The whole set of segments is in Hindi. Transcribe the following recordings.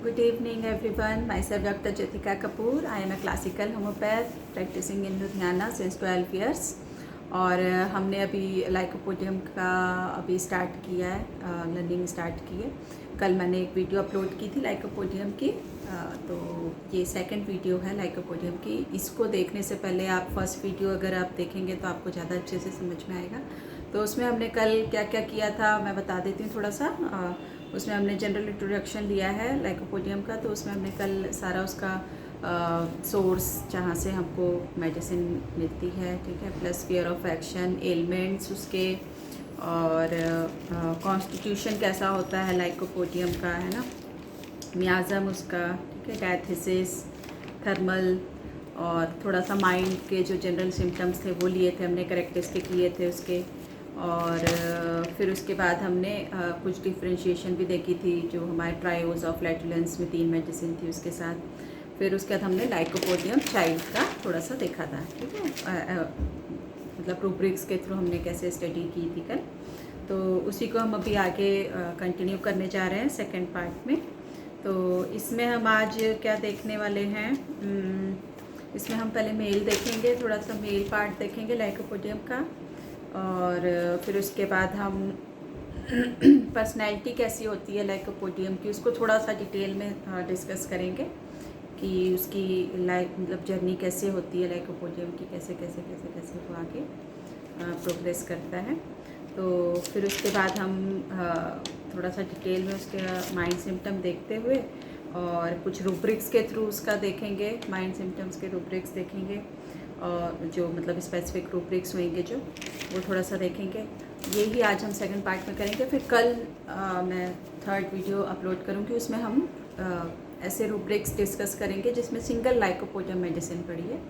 Good evening everyone. Myself Dr. Jyotika Kapoor. I am a classical homeopath practicing in Ludhiana since 12 years. और हमने अभी लाइकोपोडियम का अभी स्टार्ट किया है, लर्निंग स्टार्ट की है। कल मैंने एक वीडियो अपलोड की थी लाइकोपोडियम की, तो ये सेकंड वीडियो है लाइकोपोडियम की। इसको देखने से पहले आप फर्स्ट वीडियो अगर आप देखेंगे तो आपको ज़्यादा अच्छे से समझ में आएगा। तो उसमें हमने कल क्या क्या किया था मैं बता देती हूँ थोड़ा सा। उसमें हमने जनरल इंट्रोडक्शन लिया है लाइकोपोडियम का, तो उसमें हमने कल सारा उसका सोर्स जहाँ से हमको मेडिसिन मिलती है, ठीक है, plus sphere of action, elements उसके, और कॉन्स्टिट्यूशन कैसा होता है लाइकोपोडियम का, है ना, मियाज़म उसका, ठीक है, डायथेसिस, थर्मल, और थोड़ा सा माइंड के जो जनरल सिम्टम्स थे वो लिए थे हमने, करेक्टरिस्टिक लिए थे उसके। और फिर उसके बाद हमने कुछ डिफ्रेंशिएशन भी देखी थी जो हमारे ट्रायोज ऑफ फ्लैटुलेंस में 3 मेडिसिन थी उसके साथ। फिर उसके बाद हमने लाइकोपोडियम चाइल्ड का थोड़ा सा देखा था, ठीक है, मतलब रूब्रिक्स के थ्रू हमने कैसे स्टडी की थी कल। तो उसी को हम अभी आगे कंटिन्यू करने जा रहे हैं सेकेंड पार्ट में। तो इसमें हम आज क्या देखने वाले हैं, इसमें हम पहले मेल देखेंगे, थोड़ा सा मेल पार्ट देखेंगे लाइकोपोडियम का, और फिर उसके बाद हम पर्सनैलिटी कैसी होती है लाइकोपोडियम की उसको थोड़ा सा डिटेल में डिस्कस करेंगे कि उसकी लाइफ मतलब जर्नी कैसे होती है लाइकोपोडियम की, कैसे कैसे कैसे कैसे वो आगे प्रोग्रेस करता है। तो फिर उसके बाद हम थोड़ा सा डिटेल में उसके माइंड सिम्टम देखते हुए और कुछ रूब्रिक्स के थ्रू उसका देखेंगे, माइंड सिम्टम्स के रूब्रिक्स देखेंगे, और जो मतलब स्पेसिफिक रूब्रिक्स होंगे जो वो थोड़ा सा देखेंगे। यही आज हम सेकंड पार्ट में करेंगे। फिर कल मैं थर्ड वीडियो अपलोड करूँगी, उसमें हम ऐसे रूब्रिक्स डिस्कस करेंगे जिसमें सिंगल लाइकोपोडियम मेडिसिन पड़ी है।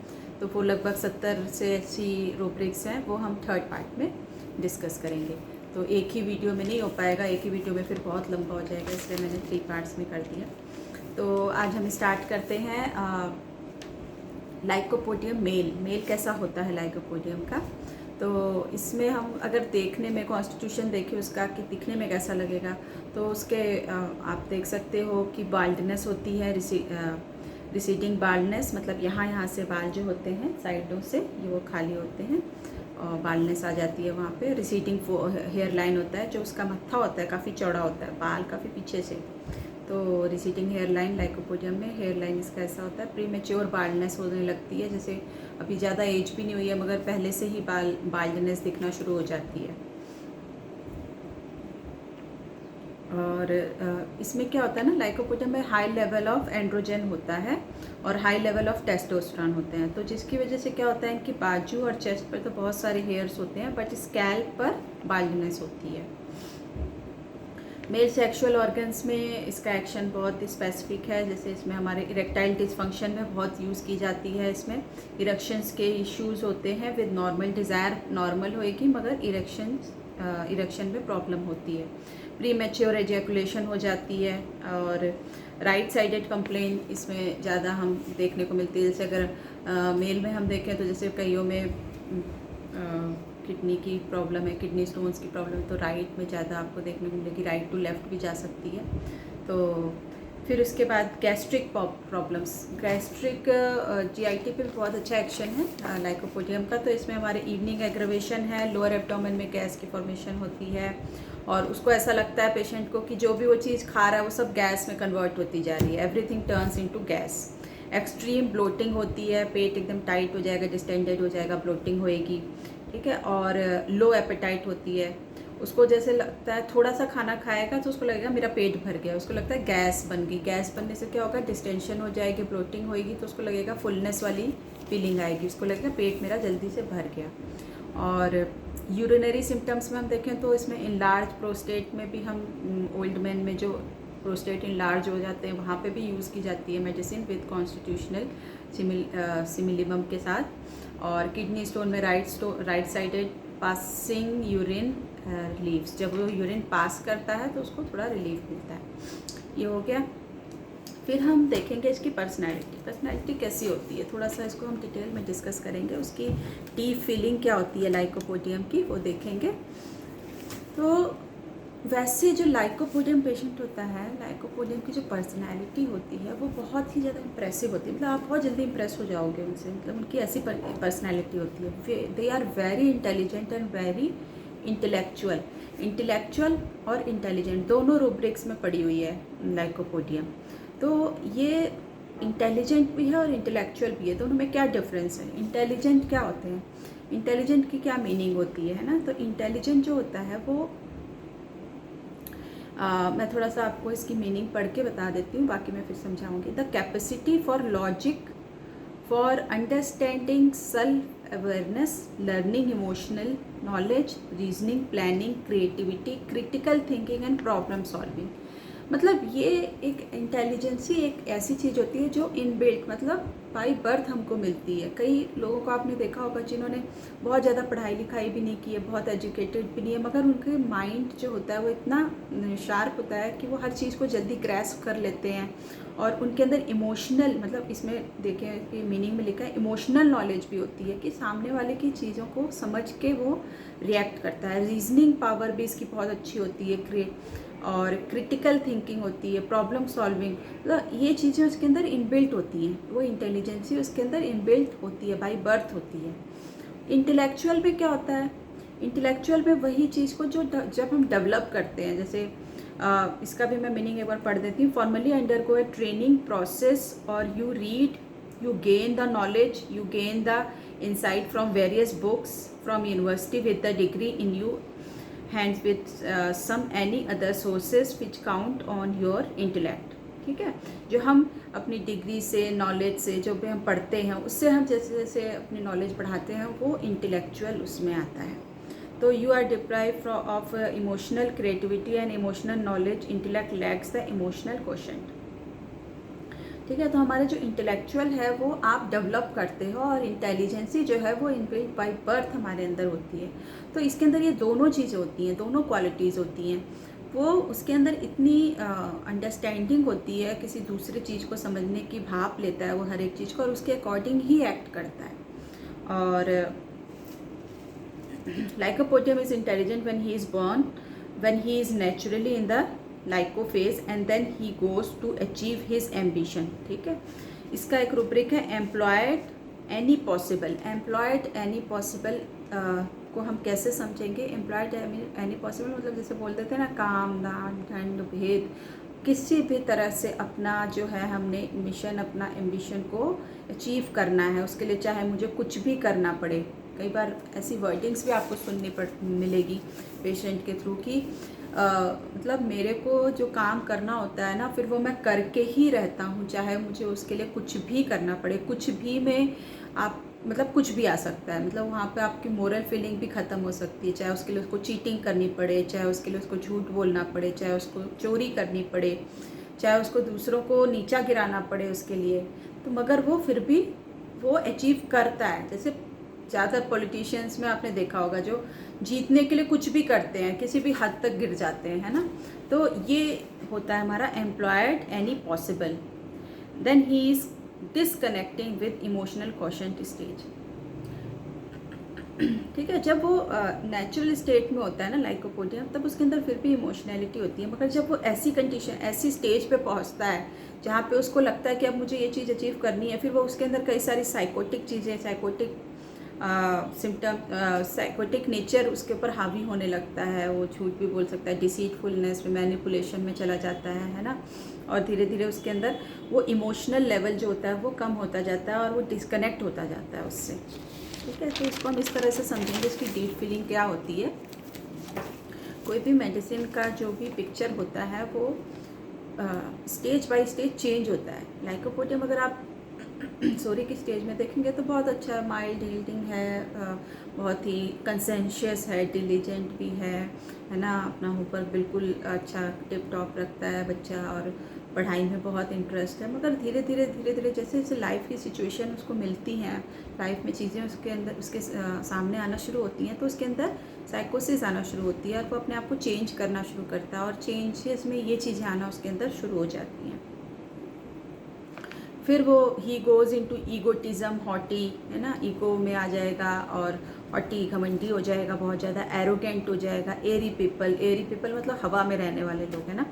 तो वो लगभग 70 से 80 रूब्रिक्स हैं, वो हम थर्ड पार्ट में डिस्कस करेंगे। तो एक ही वीडियो में नहीं हो पाएगा, एक ही वीडियो में फिर बहुत लंबा हो जाएगा, इसलिए मैंने 3 पार्ट्स में कर दिया। तो आज हम स्टार्ट करते हैं लाइकोपोडियम मेल कैसा होता है लाइकोपोडियम का। तो इसमें हम अगर देखने में कॉन्स्टिट्यूशन देखें उसका कि दिखने में कैसा लगेगा, तो उसके आप देख सकते हो कि बाल्डनेस होती है, रिसीडिंग बाल्डनेस, मतलब यहाँ से बाल जो होते हैं साइडों से ये वो खाली होते हैं और बाल्डनेस आ जाती है वहाँ पे। रिसीडिंग हेयर लाइन होता है, जो उसका मत्था होता है काफ़ी चौड़ा होता है, बाल काफ़ी पीछे से। तो रिसीडिंग हेयर लाइन लाइकोपोडियम में हेयर लाइन इसका ऐसा होता है। प्रीमेच्योर बाल्डनेस होने लगती है, जैसे अभी ज़्यादा एज भी नहीं हुई है मगर पहले से ही बाल्डनेस दिखना शुरू हो जाती है। और इसमें क्या होता है ना, लाइकोपोडियम में हाई लेवल ऑफ एंड्रोजन होता है और हाई लेवल ऑफ टेस्टोस्टेरोन होते हैं। तो जिसकी वजह से क्या होता है कि बाजू और चेस्ट पर तो बहुत सारे हेयर्स होते हैं बट स्कैल्प पर बाल्डनेस होती है। मेल सेक्सुअल ऑर्गन्स में इसका एक्शन बहुत स्पेसिफिक है, जैसे इसमें हमारे इरेक्टाइल डिसफंक्शन में बहुत यूज़ की जाती है। इसमें इरेक्शंस के इश्यूज होते हैं, विद नॉर्मल डिज़ायर नॉर्मल होएगी मगर इरेक्शन में प्रॉब्लम होती है। प्री मैच्योर एजैकुलेशन हो जाती है, और राइट साइडेड कंप्लेन इसमें ज़्यादा हम देखने को मिलती है। जैसे अगर मेल में हम देखें तो जैसे कईयों में किडनी की प्रॉब्लम है, किडनी स्टोन्स की प्रॉब्लम है, तो राइट में ज़्यादा आपको देखने को मिलेगी, राइट टू लेफ़्ट भी जा सकती है। तो फिर उसके बाद गैस्ट्रिक प्रॉब्लम्स, गैस्ट्रिक जीआईटी पे बहुत अच्छा एक्शन है लाइकोपोडियम का। तो इसमें हमारे इवनिंग एग्रवेशन है, लोअर एब्डोमेन में गैस की फॉर्मेशन होती है और उसको ऐसा लगता है पेशेंट को कि जो भी वो चीज़ खा रहा है वो सब गैस में कन्वर्ट होती जा रही है, everything turns into gas. Extreme bloating होती है, पेट एकदम टाइट हो जाएगा, डिस्टेंडेड हो जाएगा, ब्लोटिंग होएगी, ठीक है। और लो एपेटाइट होती है, उसको जैसे लगता है थोड़ा सा खाना खाएगा तो उसको लगेगा मेरा पेट भर गया, उसको लगता है गैस बन गई। गैस बनने से क्या होगा, डिस्टेंशन हो जाएगी, ब्लोटिंग होएगी, तो उसको लगेगा फुलनेस वाली फीलिंग आएगी, उसको लगेगा पेट मेरा जल्दी से भर गया। और यूरिनरी सिम्टम्स में हम देखें तो इसमें इनलार्ज प्रोस्टेट में भी हम ओल्ड मैन में जो प्रोस्टेट इनलार्ज हो जाते हैं वहाँ पे भी यूज़ की जाती है मेडिसिन विद कॉन्स्टिट्यूशनल सिमिलिमम के साथ। और किडनी स्टोन में right sided passing urine relieves, जब वो यूरिन पास करता है तो उसको थोड़ा रिलीफ मिलता है। ये हो गया। फिर हम देखेंगे इसकी पर्सनैलिटी कैसी होती है, थोड़ा सा इसको हम डिटेल में डिस्कस करेंगे। उसकी डीप फीलिंग क्या होती है लाइकोपोडियम की, वो देखेंगे। तो वैसे जो लाइकोपोडियम पेशेंट होता है, लाइकोपोडियम की जो पर्सनैलिटी होती है वो बहुत ही ज़्यादा इम्प्रेसिव होती है, मतलब आप बहुत जल्दी इम्प्रेस हो जाओगे उनसे, मतलब उनकी ऐसी पर्सनैलिटी होती है। They are very intelligent and very intellectual. Intellectual और इंटेलिजेंट दोनों रूब्रिक्स में पड़ी हुई है लाइकोपोडियम। तो ये इंटेलिजेंट भी है और इंटेलेक्चुअल भी है, दोनों में क्या डिफरेंस है? इंटेलिजेंट क्या होते हैं, इंटेलिजेंट की क्या मीनिंग होती है ना? तो इंटेलिजेंट जो होता है वो मैं थोड़ा सा आपको इसकी मीनिंग पढ़ के बता देती हूँ, बाकी मैं फिर समझाऊंगी। The capacity for logic, for understanding, self awareness, learning, emotional knowledge, reasoning, planning, creativity, critical thinking and problem solving. मतलब ये एक इंटेलिजेंसी एक ऐसी चीज़ होती है जो इनबिल्ट, मतलब बाई बर्थ हमको मिलती है। कई लोगों को आपने देखा होगा जिन्होंने बहुत ज़्यादा पढ़ाई लिखाई भी नहीं की है, बहुत एजुकेटेड भी नहीं है, मगर उनके माइंड जो होता है वो इतना शार्प होता है कि वो हर चीज़ को जल्दी ग्रैस्प कर लेते हैं। और उनके अंदर इमोशनल, मतलब इसमें देखें कि मीनिंग में लिखा है इमोशनल नॉलेज भी होती है कि सामने वाले की चीज़ों को समझ के वो रिएक्ट करता है। रीजनिंग पावर भी इसकी बहुत अच्छी होती है, और क्रिटिकल थिंकिंग होती है, प्रॉब्लम सॉल्विंग, मतलब ये चीज़ें उसके अंदर इनबिल्ट होती हैं। वो इंटेलिजेंसी उसके अंदर इनबिल्ट होती है, बाई बर्थ होती है। इंटेलेक्चुअल में क्या होता है? इंटेलेक्चुअल में वही चीज़ को जो जब हम डेवलप करते हैं, जैसे इसका भी मैं मीनिंग एक बार पढ़ देती हूँ। फॉर्मली अंडरगो ए ट्रेनिंग प्रोसेस और you read, you gain the knowledge, you gain the insight from various books from university with the degree in you hands with some any other sources which count on your intellect। ठीक है, जो हम अपनी डिग्री से, नॉलेज से, जो भी हम पढ़ते हैं उससे हम जैसे जैसे अपनी नॉलेज बढ़ाते हैं वो इंटेलेक्चुअल उसमें आता है। तो you are deprive of emotional creativity and emotional knowledge, intellect lacks the emotional quotient. ठीक है, तो हमारे जो इंटेलेक्चुअल है वो आप डेवलप करते हो, और इंटेलिजेंसी जो है वो इनबिल्ट बाय बर्थ हमारे अंदर होती है। तो इसके अंदर ये दोनों चीज़ें होती हैं, दोनों क्वालिटीज़ होती हैं। वो उसके अंदर इतनी अंडरस्टैंडिंग होती है, किसी दूसरे चीज़ को समझने की भाप लेता है वो हर एक चीज़ को, और उसके अकॉर्डिंग ही एक्ट करता है। और lycopodium is intelligent when he is born, when he is naturally in the lyco phase and then he goes to achieve his ambition. ठीक है, इसका एक रूब्रिक है employed any possible. Employed any possible को हम कैसे समझेंगे? एम्प्लॉयड एनी पॉसिबल मतलब जैसे बोल देते हैं ना, काम, दान, दंड, भेद, किसी भी तरह से अपना जो है हमने मिशन, अपना एम्बिशन को अचीव करना है, उसके लिए चाहे मुझे कुछ भी करना पड़े। कई बार ऐसी वर्डिंग्स भी आपको सुननी मिलेगी पेशेंट के थ्रू कि मतलब मेरे को जो काम करना होता है ना, फिर वो मैं करके ही रहता हूँ, चाहे मुझे उसके लिए कुछ भी करना पड़े। कुछ भी में आप मतलब कुछ भी आ सकता है, मतलब वहाँ पे आपकी मोरल फीलिंग भी ख़त्म हो सकती है, चाहे उसके लिए उसको चीटिंग करनी पड़े, चाहे उसके लिए उसको झूठ बोलना पड़े, चाहे उसको चोरी करनी पड़े, चाहे उसको दूसरों को नीचा गिराना पड़े उसके लिए, तो मगर वो फिर भी वो अचीव करता है। जैसे ज़्यादातर पॉलिटिशियंस में आपने देखा होगा जो जीतने के लिए कुछ भी करते हैं, किसी भी हद तक गिर जाते हैं, है ना? तो ये होता है हमारा employed any possible. Then he is disconnecting with emotional quotient stage. ठीक है, जब वो नेचुरल स्टेट में होता है ना लाइकोपोडियम, तब उसके अंदर फिर भी इमोशनैलिटी होती है, मगर जब वो ऐसी कंडीशन, ऐसी स्टेज पे पहुंचता है जहाँ पे उसको लगता है कि अब मुझे ये चीज़ अचीव करनी है, फिर वो उसके अंदर कई सारी साइकोटिक चीज़ें, साइकोटिक सिम्टम, साइकोटिक नेचर उसके ऊपर हावी होने लगता है। वो झूठ भी बोल सकता है, डिसीटफुलनेस में, मैनिपुलेशन में चला जाता है ना? और धीरे धीरे उसके अंदर वो इमोशनल लेवल जो होता है वो कम होता जाता है और वो डिस्कनेक्ट होता जाता है उससे। ठीक है, तो इसको हम इस तरह से समझेंगे, इसकी डीप फीलिंग क्या होती है। कोई भी मेडिसिन का जो भी पिक्चर होता है वो स्टेज बाय स्टेज चेंज होता है। लाइकोपोडियम अगर आप सोरी की स्टेज में देखेंगे तो बहुत अच्छा है, माइल्ड हील्डिंग है, बहुत ही कंसेंशियस है, डिलीजेंट भी है ना? अपना ऊपर बिल्कुल अच्छा टिप टॉप रखता है बच्चा, और पढ़ाई में बहुत इंटरेस्ट है। मगर धीरे धीरे जैसे जैसे लाइफ की सिचुएशन उसको मिलती हैं, लाइफ में चीज़ें उसके अंदर उसके सामने आना शुरू होती हैं, तो उसके अंदर साइकोसिस आना शुरू होती है और वो अपने आप को चेंज करना शुरू करता है, और चेंजेस में ये चीज़ें आना उसके अंदर शुरू हो जाती हैं। फिर वो ही गोज़ इनटू ईगोटिज़म, हॉटी, है ना? ईगो में आ जाएगा और हॉटी घमंडी हो जाएगा, बहुत ज़्यादा एरोगेंट हो जाएगा। एरी पीपल मतलब हवा में रहने वाले लोग हैं ना।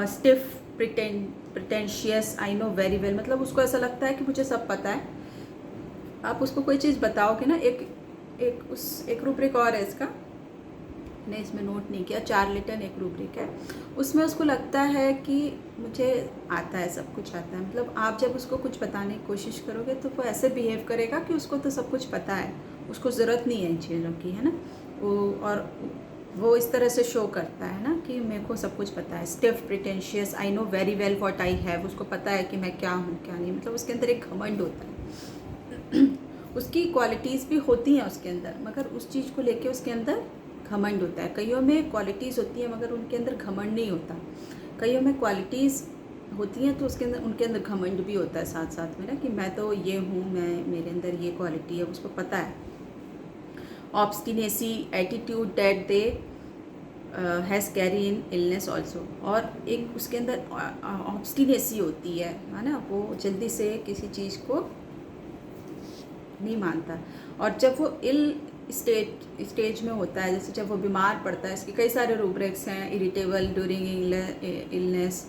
Stiff pretentious, I know very well, मतलब उसको ऐसा लगता है कि मुझे सब पता है। आप उसको कोई चीज़ बताओगे ना, एक रूब्रिक और है इसका, मैंने इसमें नोट नहीं किया, 4 लेटर एक रूब्रिक है, उसमें उसको लगता है कि मुझे आता है, सब कुछ आता है। मतलब आप जब उसको कुछ बताने की कोशिश करोगे तो वो ऐसे बिहेव करेगा कि उसको तो सब कुछ पता है, उसको ज़रूरत नहीं है इन चीज़ों की, है ना। और वो इस तरह से शो करता है ना कि मेरे को सब कुछ पता है। Stiff pretentious, I know very well what I have, उसको पता है कि मैं क्या हूँ क्या नहीं, मतलब उसके अंदर एक घमंड होता है। उसकी क्वालिटीज़ भी होती हैं उसके अंदर, मगर उस चीज़ को लेके उसके अंदर घमंड होता है। कईयों में क्वालिटीज़ होती हैं मगर उनके अंदर घमंड नहीं होता। कईयों में क्वालिटीज़ होती हैं तो उनके अंदर घमंड भी होता है साथ साथ में ना, कि मैं तो ये हूँ, मेरे अंदर ये क्वालिटी है, उसको पता है। Obstinacy, attitude that they has carry in illness also, और एक उसके अंदर ऑब्स्टिनेसी होती है ना, वो जल्दी से किसी चीज़ को नहीं मानता। और जब वो स्टेज में होता है, जैसे जब वो बीमार पड़ता है, इसके कई सारे रूब्रिक्स हैं, इरिटेबल ड्यूरिंग इलनेस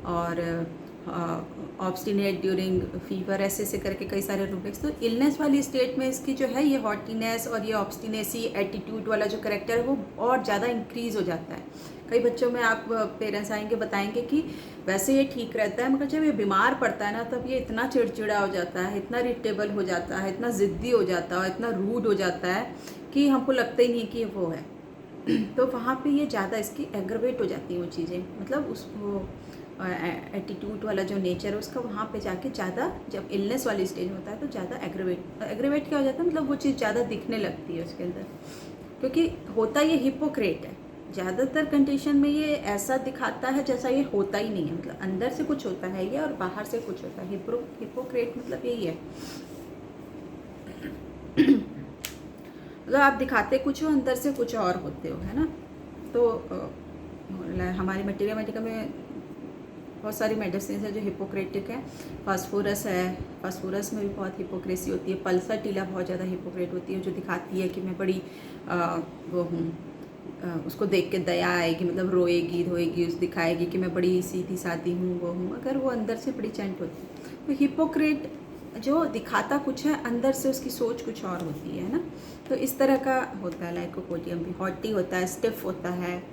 और ऑब्स्टिनेट ड्यूरिंग फीवर, ऐसे करके कई सारे रूब्रिक्स। तो इलनेस वाली स्टेट में इसकी जो है ये हॉटीनेस और ये ऑब्स्टिनेसी, एटीट्यूड वाला जो करेक्टर है वो और ज़्यादा इंक्रीज़ हो जाता है। कई बच्चों में आप पेरेंट्स आएंगे बताएंगे कि वैसे ये ठीक रहता है, मगर जब ये बीमार पड़ता है ना तब ये इतना चिड़चिड़ा हो जाता है, इतना इरिटेबल हो जाता है, इतना ज़िद्दी हो जाता है, इतना रूड हो जाता है कि हमको लगता ही नहीं कि ये वो है। तो वहाँ पे ये ज़्यादा इसकी एग्रवेट हो जाती हैं वो चीज़ें, मतलब उस वो एटीट्यूड वाला जो नेचर है उसका वहाँ पे जाके ज़्यादा, जब इलनेस वाली स्टेज होता है तो ज़्यादा एग्रवेट क्या हो जाता है, मतलब वो चीज़ ज़्यादा दिखने लगती है उसके अंदर, क्योंकि होता ये हिपोक्रेट है। ज़्यादातर कंडीशन में ये ऐसा दिखाता है जैसा ये होता ही नहीं है, मतलब अंदर से कुछ होता है ये और बाहर से कुछ होता है। हिपोक्रेट मतलब यही है। मतलब आप दिखाते कुछ हो, अंदर से कुछ और होते हो, है ना। तो हमारी मैथमेटिका में बहुत सारी मेडिसिन है जो हिपोक्रेटिक है। फास्फोरस है, फास्फोरस में भी बहुत हिपोक्रेसी होती है। पल्साटीला बहुत ज़्यादा हिपोक्रेट होती है, जो दिखाती है कि मैं बड़ी वो हूँ, उसको देख के दया आएगी, मतलब रोएगी धोएगी, उस दिखाएगी कि मैं बड़ी सीधी सादी हूँ, वो हूँ, अगर वो अंदर से बड़ी चंट होती है। तो हिपोक्रेट जो दिखाता कुछ है, अंदर से उसकी सोच कुछ और होती है ना। तो इस तरह का होता है लाइकोपोडियम भी। हॉटी होता है, स्टिफ होता है।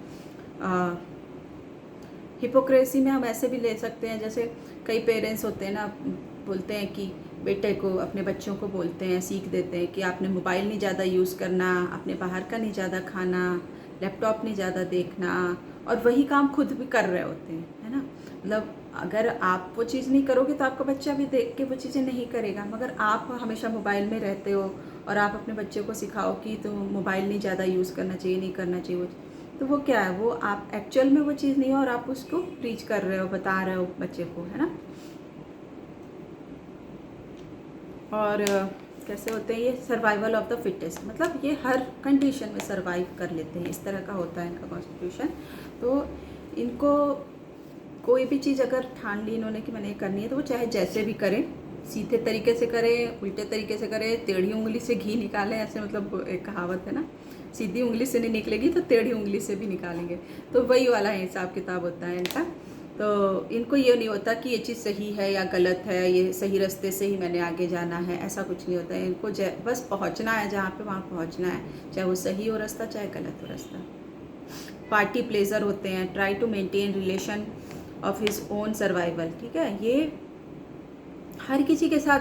हिपोक्रेसी में हम ऐसे भी ले सकते हैं, जैसे कई पेरेंट्स होते हैं ना, बोलते हैं कि बेटे को, अपने बच्चों को बोलते हैं, सीख देते हैं कि आपने मोबाइल नहीं ज़्यादा यूज़ करना, आपने बाहर का नहीं ज़्यादा खाना, लैपटॉप नहीं ज़्यादा देखना, और वही काम खुद भी कर रहे होते हैं, है ना। मतलब अगर आप वो चीज़ नहीं करोगे तो आपका बच्चा भी देख के वो चीज़ें नहीं करेगा, मगर आप हमेशा मोबाइल में रहते हो और आप अपने बच्चे को सिखाओ कि तो मोबाइल नहीं ज़्यादा यूज़ करना चाहिए, नहीं करना चाहिए, तो वो क्या है, वो आप एक्चुअल में वो चीज़ नहीं है और आप उसको प्रीच कर रहे हो, बता रहे हो बच्चे को, है ना। और कैसे होते हैं ये, सर्वाइवल ऑफ द फिटेस्ट, मतलब ये हर कंडीशन में सर्वाइव कर लेते हैं, इस तरह का होता है इनका कॉन्स्टिट्यूशन। तो इनको कोई भी चीज़ अगर ठान ली इन्होंने कि मैंने करनी है, तो वो चाहे जैसे भी करें, सीधे तरीके से करें, उल्टे तरीके से करें, टेढ़ी उंगली से घी निकालें, ऐसे मतलब एक कहावत है ना, सीधी उंगली से नहीं निकलेगी तो टेढ़ी उंगली से भी निकालेंगे। तो वही वाला हिसाब किताब होता है इनका। तो इनको ये नहीं होता कि ये चीज़ सही है या गलत है, ये सही रास्ते से ही मैंने आगे जाना है, ऐसा कुछ नहीं होता है। इनको बस पहुंचना है जहाँ पे, वहाँ पहुंचना है, चाहे वो सही हो रास्ता चाहे गलत हो रास्ता। पार्टी प्लेजर होते हैं, try to maintain relation of his own survival, ठीक है। ये हर किसी के साथ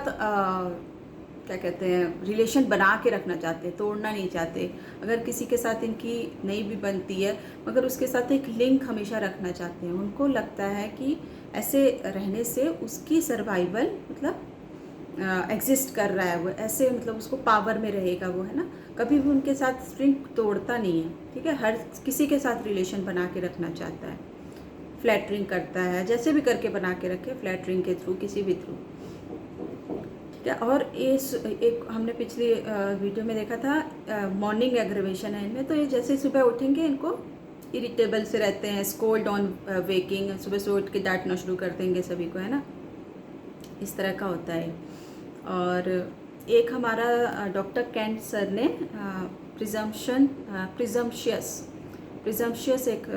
क्या कहते हैं, रिलेशन बना के रखना चाहते हैं, तोड़ना नहीं चाहते। अगर किसी के साथ इनकी नहीं भी बनती है, मगर उसके साथ एक लिंक हमेशा रखना चाहते हैं। उनको लगता है कि ऐसे रहने से उसकी सर्वाइवल मतलब एग्जिस्ट कर रहा है, वो ऐसे मतलब उसको पावर में रहेगा वो, है ना। कभी भी उनके साथ स्ट्रिंग तोड़ता नहीं है, ठीक है। हर किसी के साथ रिलेशन बना के रखना चाहता है, फ्लैटरिंग करता है, जैसे भी करके बना के रखे, फ्लैटरिंग के थ्रू, किसी भी थ्रू, ठीक है। और एक हमने पिछली वीडियो में देखा था, मॉर्निंग एग्रीवेशन है इनमें। तो ये जैसे सुबह उठेंगे इनको इरिटेबल से रहते हैं, स्कोल्ड ऑन वेकिंग, सुबह से उठ के डांटना शुरू कर देंगे सभी को, है ना, इस तरह का होता है। और एक हमारा डॉक्टर कैंट सर ने प्रिजम्पशियस एक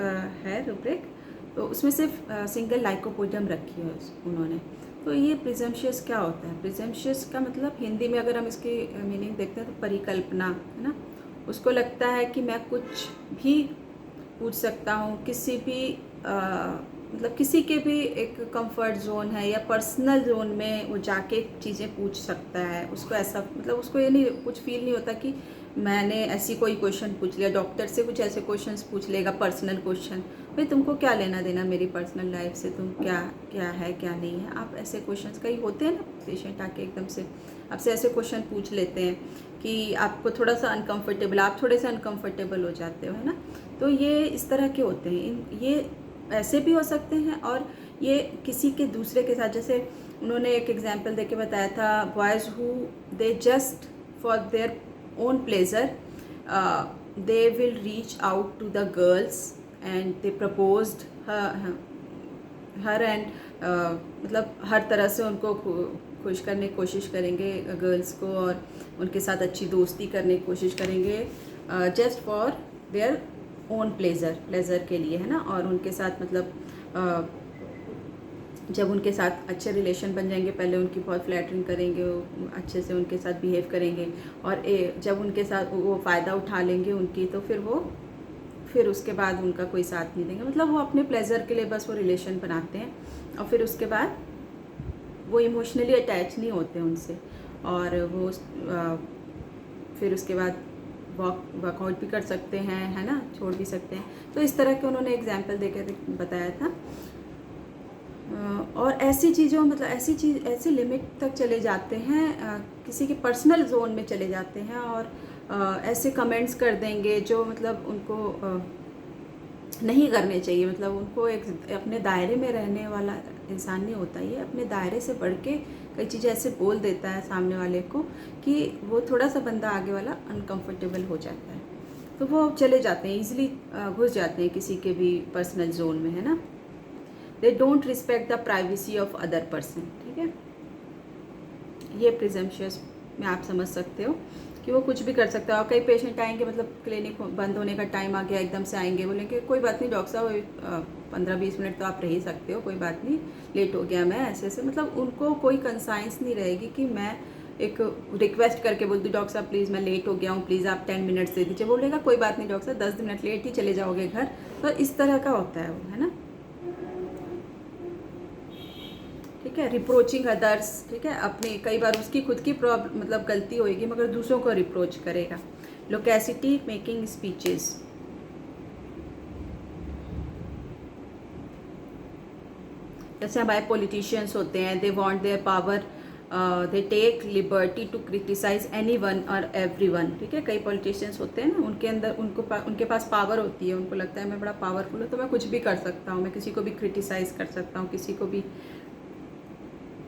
है रूब्रिक, तो उसमें सिर्फ सिंगल लाइकोपोडियम रखी है उन्होंने। तो ये प्रिजम्पशियस क्या होता है? प्रिजम्पशियस का मतलब हिंदी में अगर हम इसकी मीनिंग देखते हैं तो परिकल्पना, है ना। उसको लगता है कि मैं कुछ भी पूछ सकता हूँ, किसी भी मतलब किसी के भी एक कंफर्ट जोन है या पर्सनल जोन में वो जाके चीज़ें पूछ सकता है। उसको ऐसा मतलब उसको ये नहीं कुछ फील नहीं होता कि मैंने ऐसी कोई क्वेश्चन पूछ लिया, डॉक्टर से कुछ ऐसे क्वेश्चंस पूछ लेगा पर्सनल क्वेश्चन। भाई तुमको क्या लेना देना मेरी पर्सनल लाइफ से, तुम क्या क्या है क्या नहीं है। आप ऐसे क्वेश्चंस कई होते हैं ना, पेशेंट आके एकदम से आपसे ऐसे क्वेश्चन पूछ लेते हैं कि आपको थोड़ा सा अनकंफर्टेबल, आप थोड़े से अनकंफर्टेबल हो जाते हो, है ना। तो ये इस तरह के होते हैं। ये ऐसे भी हो सकते हैं और ये किसी के दूसरे के साथ, जैसे उन्होंने एक एग्जांपल देके बताया था, boys who they just for their own pleasure they will reach out to the girls and they proposed her and मतलब हर तरह से उनको खुश करने की कोशिश करेंगे गर्ल्स को, और उनके साथ अच्छी दोस्ती करने की कोशिश करेंगे just for their own pleasure के लिए, है ना। और उनके साथ मतलब जब उनके साथ अच्छे रिलेशन बन जाएंगे, पहले उनकी बहुत फ्लैटरिंग करेंगे, अच्छे से उनके साथ बिहेव करेंगे, और जब उनके साथ वो फ़ायदा उठा लेंगे उनकी, तो फिर उसके बाद उनका कोई साथ नहीं देंगे। मतलब वो अपने प्लेजर के लिए बस वो रिलेशन बनाते हैं, और फिर उसके बाद वो इमोशनली अटैच नहीं होते उनसे, और वो फिर उसके बाद वर्कआउट भी कर सकते हैं, है ना, छोड़ भी सकते हैं। तो इस तरह के उन्होंने एग्जाम्पल देकर बताया था। और ऐसी चीज़ों मतलब ऐसी लिमिट तक चले जाते हैं, किसी के पर्सनल जोन में चले जाते हैं, और ऐसे कमेंट्स कर देंगे जो मतलब उनको नहीं करने चाहिए। मतलब उनको एक अपने दायरे में रहने वाला इंसान नहीं होता, ये अपने दायरे से बढ़ के कई चीज़ें ऐसे बोल देता है सामने वाले को कि वो थोड़ा सा बंदा आगे वाला अनकंफर्टेबल हो जाता है, तो वो चले जाते हैं, ईजिली घुस जाते हैं किसी के भी पर्सनल जोन में, है ना। They don't respect the privacy of other person, ठीक है। ये प्रिजम्पशियस में आप समझ सकते हो कि वो कुछ भी कर सकता है। और कई पेशेंट आएंगे, मतलब क्लिनिक बंद होने का टाइम आ गया, एकदम से आएंगे, बोलेंगे कोई बात नहीं डॉक्टर साहब 15-20 मिनट तो आप रह ही सकते हो, कोई बात नहीं, लेट हो गया मैं, ऐसे मतलब उनको कोई कंसाइंस नहीं रहेगी कि मैं एक रिक्वेस्ट करके बोलती डॉक्टर साहब प्लीज़ मैं लेट हो गया हूँ, प्लीज़ आप 10 मिनट्स दे दीजिए। बोलेगा कोई बात नहीं डॉक्टर साहब 10 मिनट लेट ही चले जाओगे घर। तो इस तरह का होता है वो, है ना, ठीक है। रिप्रोचिंग अदर्स, ठीक है, अपने कई बार उसकी खुद की प्रॉब्लम मतलब गलती होएगी मगर दूसरों को रिप्रोच करेगा। लोकेसिटी मेकिंग स्पीचेस, जैसे हमारे पॉलिटिशियंस होते हैं, they want their power, they take liberty to criticise any one और एवरी वन, ठीक है। कई पॉलिटिशियंस होते हैं ना, उनके अंदर उनके पास पावर होती है, उनको लगता है मैं बड़ा पावरफुल हूँ तो मैं कुछ भी कर सकता हूँ, मैं किसी को भी क्रिटिसाइज कर सकता हूँ, किसी को भी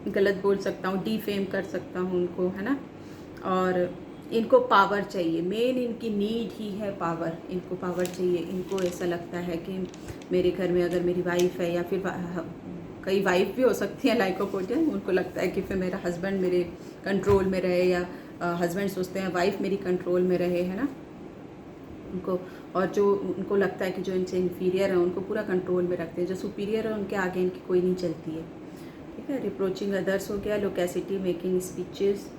गलत बोल सकता हूँ, डिफेम कर सकता हूँ उनको, है ना। और इनको पावर चाहिए, मेन इनकी नीड ही है पावर, इनको पावर चाहिए। इनको ऐसा लगता है कि मेरे घर में अगर मेरी वाइफ है, या फिर कई वाइफ भी हो सकती है लाइकोपोडियम, उनको लगता है कि फिर मेरा हस्बैंड मेरे कंट्रोल में रहे, या हस्बैंड सोचते हैं वाइफ मेरी कंट्रोल में रहे, है ना उनको। और जो उनको लगता है कि जो इनसे इन्फीरियर है उनको पूरा कंट्रोल में रखते हैं, जो सुपीरियर है उनके आगे इनकी कोई नहीं चलती है, ठीक है। रिप्रोचिंग अदर्स हो गया, loquacity making speeches,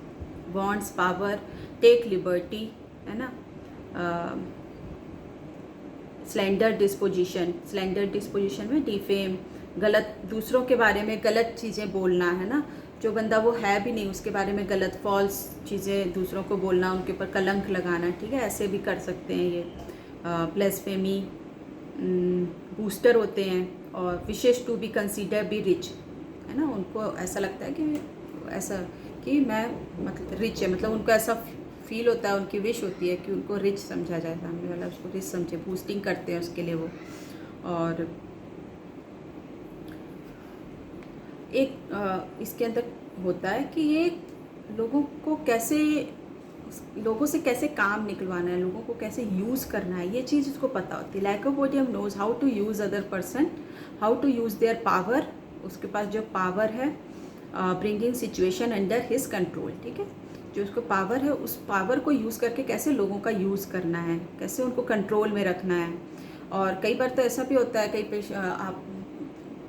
wants power, take liberty, है ना, स्लेंडर डिस्पोजिशन में डिफेम, गलत दूसरों के बारे में गलत चीज़ें बोलना, है ना। जो बंदा वो है भी नहीं उसके बारे में गलत फॉल्स चीज़ें दूसरों को बोलना, उनके ऊपर कलंक लगाना, ठीक है, ऐसे भी कर सकते हैं ये। ब्लेस्फेमी, बूस्टर होते हैं, और wishes to be consider be rich, है ना। उनको ऐसा लगता है कि ऐसा कि मैं मतलब रिच है, मतलब उनको ऐसा फील होता है, उनकी विश होती है कि उनको रिच समझा जाए, सामने वाला उसको रिच समझे, बूस्टिंग करते हैं उसके लिए वो। और एक इसके अंदर होता है कि ये लोगों से कैसे काम निकलवाना है, लोगों को कैसे यूज़ करना है, ये चीज़ उसको पता होती है। Lycopodium knows how to use other person, how to use their power, उसके पास जो पावर है, bringing situation under his control, ठीक है। जो उसको पावर है उस पावर को यूज़ करके कैसे लोगों का यूज़ करना है, कैसे उनको कंट्रोल में रखना है। और कई बार तो ऐसा भी होता है, आप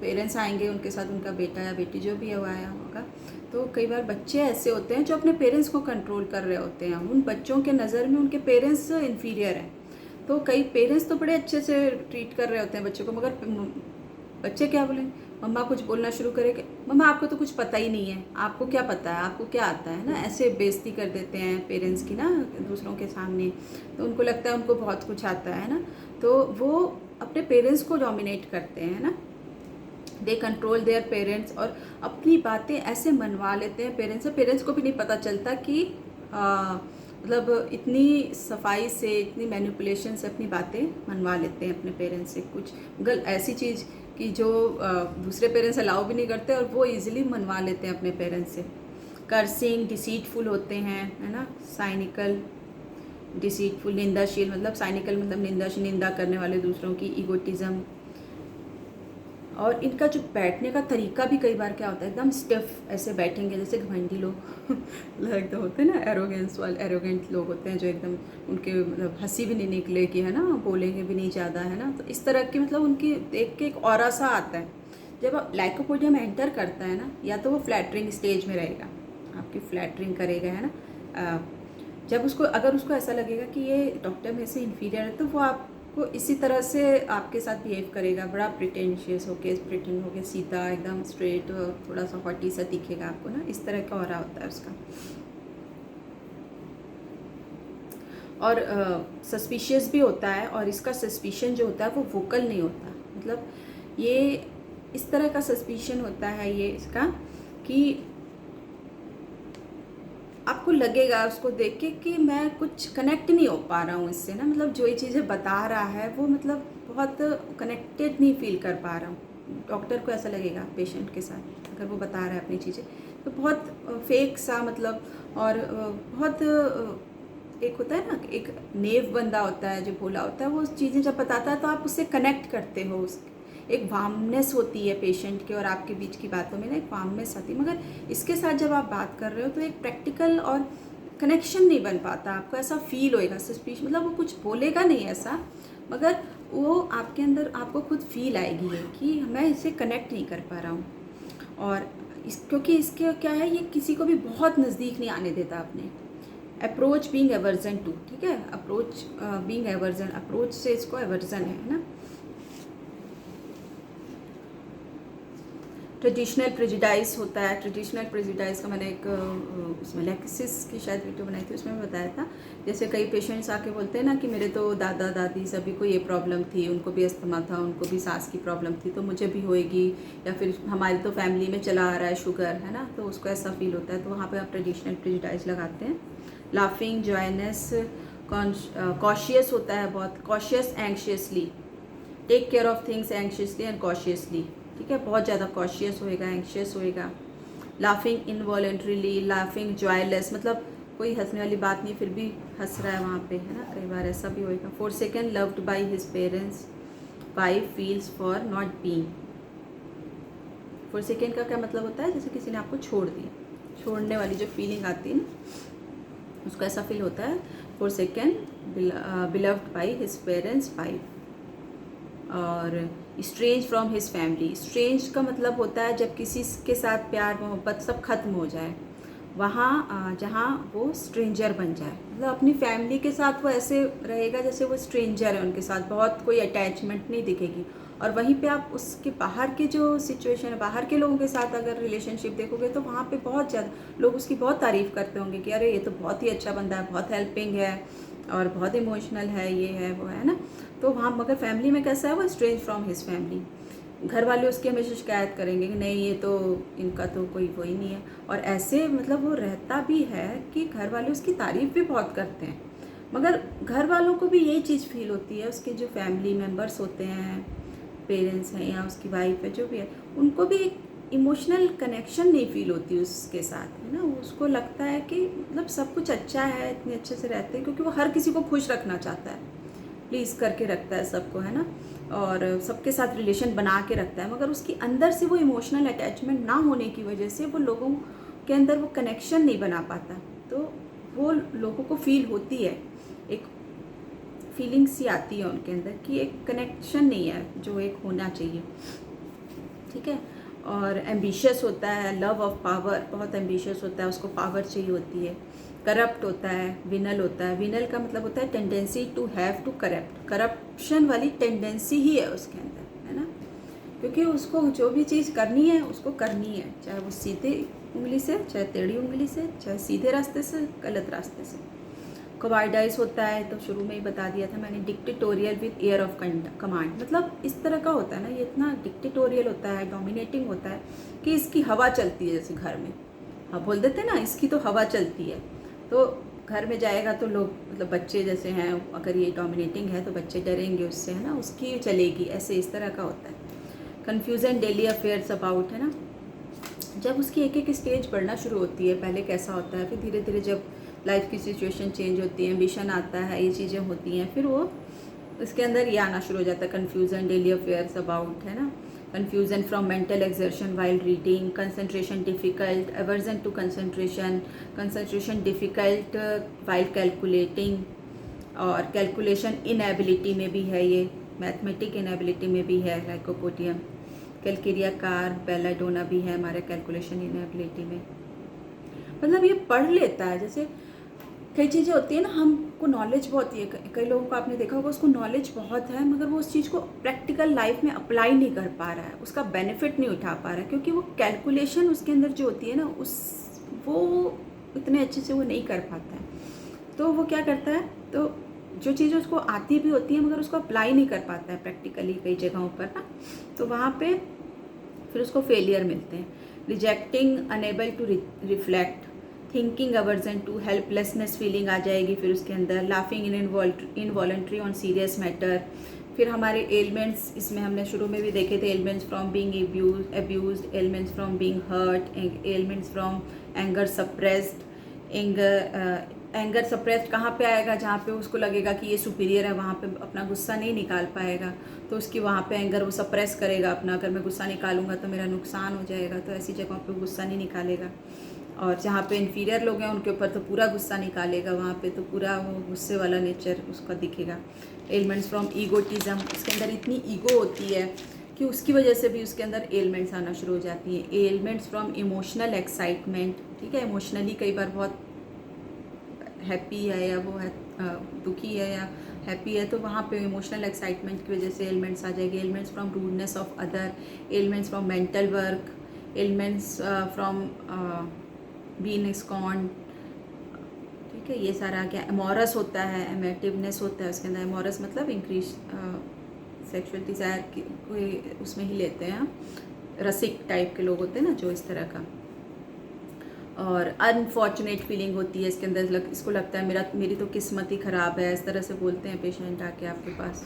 पेरेंट्स आएंगे, उनके साथ उनका बेटा या बेटी जो भी है वो आया होगा, तो कई बार बच्चे ऐसे होते हैं जो अपने पेरेंट्स को कंट्रोल कर रहे होते हैं। उन बच्चों के नज़र में उनके पेरेंट्स इन्फीरियर हैं, तो कई पेरेंट्स तो बड़े अच्छे से ट्रीट कर रहे होते हैं बच्चों को, मगर बच्चे क्या बोले, मम्मा कुछ बोलना शुरू करेंगे, मम्मा आपको तो कुछ पता ही नहीं है, आपको क्या पता है, आपको क्या आता है ना, ऐसे बेइज्जती कर देते हैं पेरेंट्स की ना दूसरों के सामने। तो उनको लगता है उनको बहुत कुछ आता है ना, तो वो अपने पेरेंट्स को डोमिनेट करते हैं ना, दे कंट्रोल देयर पेरेंट्स, और अपनी बातें ऐसे मनवा लेते हैं पेरेंट्स से, पेरेंट्स को भी नहीं पता चलता कि मतलब इतनी सफाई से, इतनी मैनिपुलेशन से अपनी बातें मनवा लेते हैं अपने पेरेंट्स से, कुछ ऐसी चीज़ कि जो दूसरे पेरेंट्स अलाउ भी नहीं करते और वो इजीली मनवा लेते हैं अपने पेरेंट्स से। कर्सिंग, डिसीटफुल होते हैं, है ना, साइनिकल, डिसीटफुल, निंदाशील, मतलब साइनिकल मतलब निंदा करने वाले दूसरों की, ईगोटिज्म। और इनका जो बैठने का तरीका भी कई बार क्या होता है, एकदम स्टिफ ऐसे बैठेंगे जैसे घमंडी लोग एकदम होते हैं ना, एरोगेंट लोग होते हैं जो एकदम, उनके मतलब हंसी भी नहीं निकलेगी, है ना, बोलेंगे भी नहीं ज़्यादा, है ना। तो इस तरह की मतलब उनकी देख के एक ऑरा सा आता है। जब लाइकोपोडियम एंटर करता है ना, या तो वो फ्लैटरिंग स्टेज में रहेगा, आपकी फ्लैटरिंग करेगा, है ना। जब उसको, अगर उसको ऐसा लगेगा कि ये डॉक्टर में से इन्फीरियर है, तो वो आपको इसी तरह से आपके साथ बिहेव करेगा, बड़ा प्रिटेंशियस होके सीधा एकदम स्ट्रेट, थोड़ा सा हॉटी सा दिखेगा आपको ना, इस तरह का ऑरा होता है उसका। और सस्पिशियस भी होता है, और इसका सस्पिशन जो होता है वो वोकल नहीं होता, मतलब ये इस तरह का सस्पिशन होता है ये इसका, कि आपको लगेगा उसको देख के कि मैं कुछ कनेक्ट नहीं हो पा रहा हूँ इससे ना, मतलब जो ये चीज़ें बता रहा है वो मतलब बहुत कनेक्टेड नहीं फील कर पा रहा हूँ। डॉक्टर को ऐसा लगेगा पेशेंट के साथ, अगर वो बता रहा है अपनी चीज़ें, तो बहुत फेक सा मतलब, और बहुत एक होता है ना, एक नेव बंदा होता है जो भोला होता है, वो चीज़ें जब बताता है तो आप उससे कनेक्ट करते हो, एक वार्मनेस होती है पेशेंट के और आपके बीच की बातों में ना, एक वार्मनेस आती है। मगर इसके साथ जब आप बात कर रहे हो तो एक प्रैक्टिकल और कनेक्शन नहीं बन पाता, आपको ऐसा फील होएगा सस्पिश, मतलब वो कुछ बोलेगा नहीं ऐसा, मगर वो आपके अंदर आपको खुद फील आएगी है कि मैं इससे कनेक्ट नहीं कर पा रहा हूँ। और क्योंकि इसके क्या है, ये किसी को भी बहुत नज़दीक नहीं आने देता अपने। अप्रोच बीइंग एवर्जन टू, ठीक है, अप्रोच बीइंग एवर्जन, अप्रोच से इसको एवर्जन है ना। ट्रेडिशनल प्रेजुडाइज होता है, ट्रेडिशनल प्रेजुडाइज का मैंने एक उसमें लेक्सिस की शायद वीडियो बनाई थी, उसमें बताया था। जैसे कई पेशेंट्स आके बोलते हैं ना कि मेरे तो दादा दादी सभी को ये प्रॉब्लम थी, उनको भी अस्थमा था, उनको भी सांस की प्रॉब्लम थी, तो मुझे भी होएगी, या फिर हमारी तो फैमिली में चला आ रहा है शुगर, है ना, तो उसको ऐसा फील होता है, तो वहाँ पर आप ट्रेडिशनल प्रेजुडाइज लगाते हैं। लाफिंग, जॉयनेस, कॉशियस होता है बहुत, cautious anxiously, take care of things anxiously and cautiously, ठीक है, बहुत ज़्यादा कॉशियस होएगा, एंग्शियस होएगा। लाफिंग इनवॉलेंट्रीली, लाफिंग जॉयलेस, मतलब कोई हंसने वाली बात नहीं फिर भी हंस रहा है वहाँ पे, है ना, कई बार ऐसा भी होएगा। Forsaken, loved by his parents, 5 feels for not being. Forsaken का क्या मतलब होता है, जैसे किसी ने आपको छोड़ दिया, छोड़ने वाली जो फीलिंग आती है ना, उसको ऐसा फील होता है। Forsaken, beloved by his parents, 5। और strange from his family, strange का मतलब होता है जब किसी के साथ प्यार मोहब्बत सब खत्म हो जाए, वहाँ जहाँ वो स्ट्रेंजर बन जाए, मतलब अपनी फैमिली के साथ वो ऐसे रहेगा जैसे वो स्ट्रेंजर है, उनके साथ बहुत कोई अटैचमेंट नहीं दिखेगी। और वहीं पे आप उसके बाहर के जो सिचुएशन है, बाहर के लोगों के साथ अगर रिलेशनशिप देखोगे तो वहाँ पे बहुत ज़्यादा लोग उसकी बहुत तारीफ़ करते होंगे कि अरे ये तो बहुत ही अच्छा बंदा है, बहुत हेल्पिंग है और बहुत इमोशनल है, ये है वो है ना। तो वहाँ मगर फैमिली में कैसा है, वो स्ट्रेंज फ्रॉम हिज फैमिली। घर वाले उसकी हमेशा शिकायत करेंगे कि नहीं ये तो इनका तो कोई वो ही नहीं है, और ऐसे मतलब वो रहता भी है कि घर वाले उसकी तारीफ़ भी बहुत करते हैं, मगर घर वालों को भी यही चीज़ फील होती है, उसके जो फैमिली मेम्बर्स होते हैं, पेरेंट्स हैं या उसकी वाइफ है जो भी है, उनको भी एक इमोशनल कनेक्शन नहीं फील होती उसके साथ, है ना। उसको लगता है कि मतलब सब कुछ अच्छा है, इतने अच्छे से रहते हैं, क्योंकि वो हर किसी को खुश रखना चाहता है, प्लीज़ करके रखता है सबको, है ना, और सबके साथ रिलेशन बना के रखता है, मगर उसकी अंदर से वो इमोशनल अटैचमेंट ना होने की वजह से वो लोगों के अंदर वो कनेक्शन नहीं बना पाता। तो वो लोगों को फील होती है, एक फीलिंग सी आती है उनके अंदर कि एक कनेक्शन नहीं है जो एक होना चाहिए, ठीक है। और एम्बिशियस होता है, लव ऑफ पावर, बहुत एम्बिशियस होता है, उसको पावर चाहिए होती है। करप्ट होता है, विनल होता है। विनल का मतलब होता है tendency to have to corrupt, corruption वाली टेंडेंसी ही है उसके अंदर, है ना, क्योंकि उसको जो भी चीज़ करनी है उसको करनी है, चाहे वो सीधे उंगली से, चाहे टेढ़ी उंगली से, चाहे सीधे रास्ते से, गलत रास्ते से। कवार्डाइज होता है, तो शुरू में ही बता दिया था मैंने, dictatorial with air of command, मतलब इस तरह का होता है ना, ये इतना डिक्टेटोरियल होता है, डोमिनेटिंग होता है कि इसकी हवा चलती है, जैसे घर में हाँ बोल देते हैं ना, इसकी तो हवा चलती है। तो घर में जाएगा तो लोग, मतलब बच्चे जैसे हैं, अगर ये डोमिनेटिंग है तो बच्चे डरेंगे उससे, है ना, उसकी चलेगी, ऐसे इस तरह का होता है। कन्फ्यूजन डेली अफेयर्स अबाउट, है ना, जब उसकी एक एक स्टेज बढ़ना शुरू होती है, पहले कैसा होता है, फिर धीरे धीरे जब लाइफ की सिचुएशन चेंज होती है, एम्बिशन आता है, ये चीज़ें होती हैं, फिर वो इसके अंदर ये आना शुरू हो जाता है, कन्फ्यूजन डेली अफेयर्स अबाउट, है ना, confusion from mental exertion while reading, concentration difficult, aversion to concentration, concentration difficult while calculating, और कैलकुलेशन इनएबिलिटी में भी है, ये मैथमेटिक इनएबिलिटी में भी है, लाइकोपोडियम, कैलकेरिया कार बेलाडोना भी है हमारे कैलकुलेशन इनएबिलिटी में। मतलब ये पढ़ लेता है, जैसे कई चीज़ें होती है ना, हमको नॉलेज बहुत है, कई लोगों को आपने देखा होगा उसको नॉलेज बहुत है, मगर वो उस चीज़ को प्रैक्टिकल लाइफ में अप्लाई नहीं कर पा रहा है, उसका बेनिफिट नहीं उठा पा रहा है, क्योंकि वो कैलकुलेशन उसके अंदर जो होती है ना, वो इतने अच्छे से वो नहीं कर पाता है। तो वो क्या करता है, तो जो चीज़ उसको आती भी होती है मगर उसको अप्लाई नहीं कर पाता है प्रैक्टिकली कई जगहों पर ना, तो वहाँ पे फिर उसको फेलियर मिलते हैं। Rejecting, unable to reflect, thinking aversion to, helplessness feeling आ जाएगी फिर उसके अंदर, laughing involuntary on serious matter. फिर हमारे एलिमेंट्स, इसमें हमने शुरू में भी देखे थे, elements from being abused, elements from being hurt, elements from anger suppressed. Anger suppressed कहाँ पे आएगा, जहाँ पे उसको लगेगा कि ये सुपीरियर है, वहाँ पे अपना गुस्सा नहीं निकाल पाएगा, तो उसकी वहाँ पे एंगर वो सप्रेस करेगा अपना, अगर मैं गुस्सा निकालूंगा तो मेरा नुकसान हो जाएगा, तो ऐसी जगहों पे गुस्सा नहीं निकालेगा। और जहाँ पे इन्फीरियर लोग हैं उनके ऊपर तो पूरा गुस्सा निकालेगा, वहाँ पे तो पूरा वो गुस्से वाला नेचर उसका दिखेगा। एलिमेंट्स फ्रॉम ईगोटिज़म, उसके अंदर इतनी ईगो होती है कि उसकी वजह से भी उसके अंदर एलिमेंट्स आना शुरू हो जाती हैं। एलिमेंट्स फ्रॉम इमोशनल एक्साइटमेंट, ठीक है, इमोशनली कई बार बहुत हैप्पी है या वो है दुखी है या हैप्पी है, तो वहाँ पे इमोशनल एक्साइटमेंट की वजह से एलिमेंट्स आ जाएंगे। Elements from rudeness of other, elements from mental work, elements from being scorned, ठीक है, ये सारा क्या। एमोरस होता है, एमेटिवनेस होता है उसके अंदर, एमोरस मतलब इंक्रीज सेक्सुअल डिज़ायर कोई उसमें ही लेते हैं, रसिक टाइप के लोग होते हैं ना जो इस तरह का। और अनफॉर्चुनेट फीलिंग होती है इसके अंदर, इसको लगता है मेरी तो किस्मत ही ख़राब है, इस तरह से बोलते हैं पेशेंट आके आपके पास।